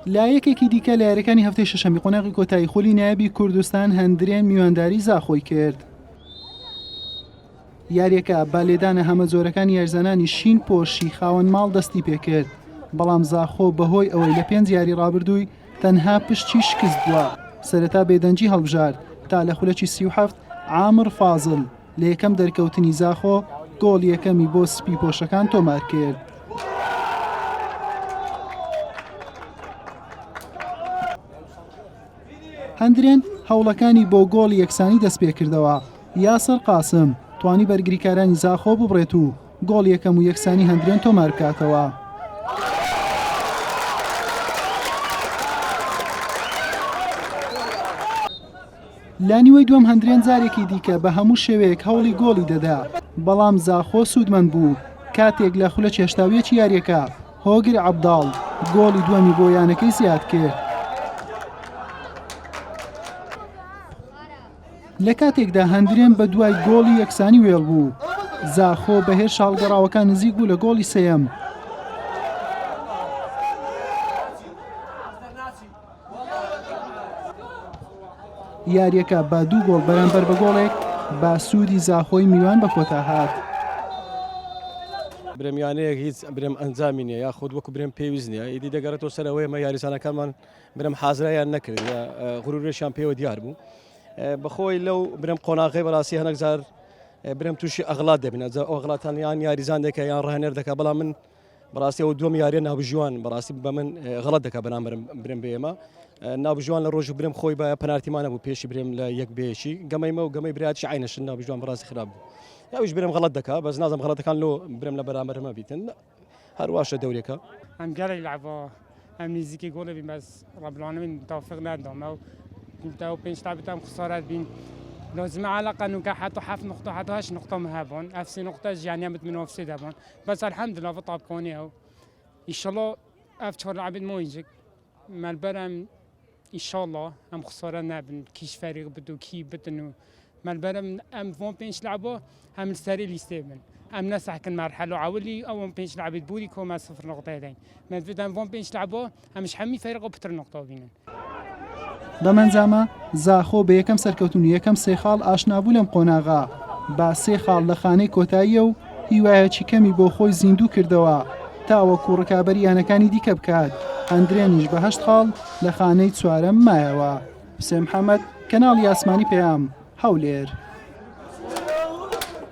لایەکێکی دیکە لە یاریەکانی هەفتەی شەشەمی قۆناغی کۆتایی خولی نایابی کوردستان هەندرێن میوانداری زاخۆی کرد. یاریەکە با لێدانە هەمە جۆرەکانی یاریزانانی شین پۆشی خاوەن ماڵ دەستی پێکرد، بەڵام زاخۆ بەهۆی ئەوەی لە 5 یاری ڕابردووی تەنها پشتی شکست بووە سەرەتا بێدەنجی هەڵبژارد تا لە خولەکی 37 عامر فازڵ لە یەکەم دەرکەوتنی زاخۆ گۆڵ یەکەمی بۆ سپی پۆشەکان تۆمار کرد. هەندرێن هەوڵەکانی بۆ گۆڵ یەکسانی دەست پێ کردەوە. یاسر قاسم توانی بەرگریکارانی زاخۆ ببڕێت و گۆڵ یەکەم و یەکسانی هەندرێن تۆمار بکاتەوە. لا نیوەی دووەم هەندرێن جارێکی دیکە بە هەموو شێوەیەک هەوڵی گۆڵی دەدا، بەڵام زاخۆ سوودمەند بوو کاتێک لە خولە چێشتاویەکی یاریەکە هۆگر عەبداڵ گۆڵی دووەمی بۆ یانەکەی زیاد کرد. لە کاتێکدا هەندرێن بە دوای گۆڵی یەکسانی وێڵ بوو، زاخۆ بەهێر شاڵگەڕاوەکان نزیک بوو لە گۆڵی سێیەم. یاریەکە با 2 گۆڵ بەرامبەر بە گۆڵێک با سوودی زاخۆی میوان بە کۆتا هات. برێمیانەیەک هیچ برێم ئەنجامی نیە یا خۆت وەکو برێم پێویست نییە، ئیدی دەگەڕێتەوە سەرەوەی ئەمە یاریزانەکانمان برێم حازرایان نەکرد، غروورێشیان پێوە دیار بوو. بەخۆی لەو برێم قۆناغی بەڕاستی هەنێک زار برێم تووشی ئەغڵات دەبێنە، ئەو ئەغڵاتان یان یاریزان دەکە یان ڕاهێنەر دەکە، بەڵام من بەڕاستی ئەو دووەم یاریە نابژوان بەڕاستی بە من غەڵەت دەکە بەرامبەرم برێم بە ئێمە. نابژوان لە ڕۆژ برێم خۆی بە پەنارتیمانە بوو پێشی برێم لە یەک بێشی گەمەیمە و گەمەی برایەتی عینەشن نابژوان بەڕاستی خراپ بوو. یاویش برێم غەڵەت دەکە، بەس نازم غەڵەتەکان لۆ برێم لە بەرامبەرمە بیتن هەرواشە دەورێکە. ئەم گەڵی لعبە ئەم نزیکی گۆڵە بین بەس رب العالمین توفیق ندام و تا 5 لعبة خسارات بين لازم على الأقل نكحت وحف نقطة حتى 8 نقطة مهابون FC نقطة يعني من FC دابون بس الحمد لله بطاب كوني أو إن شاء الله أفتح لعبة موينجك مع البرم إن شاء الله أم خسارة نابن كيش فريق بدو كي بدنو مع البرم أم فون بينش لعبة هم السري اللي يستقبل أم نسح كان مرحلة عولي أو أم بينش لعبة بوري كوما 0 نقطتين ما في أم فون بينش لعبة هم مش حمي فريق بتر نقطة بينن بەمەنجامە زاخۆ بە یەکەم سەرکەوتنی یەکەم سێ خاڵ ئاشنابوو لەم قۆناغا با 3 خاڵ لە خانەی کۆتاییە و هیوایەکی کەمی بۆ خۆی زیندوو کردەوە تاوەکو ڕکابەری یانەکانی دیکە بکات. هەندرێنیش بە 8 خاڵ لە خانەی 4ەم مایەوە. حوسێن محەممەد، کەناڵی ئاسمانی پێام، هەولێر.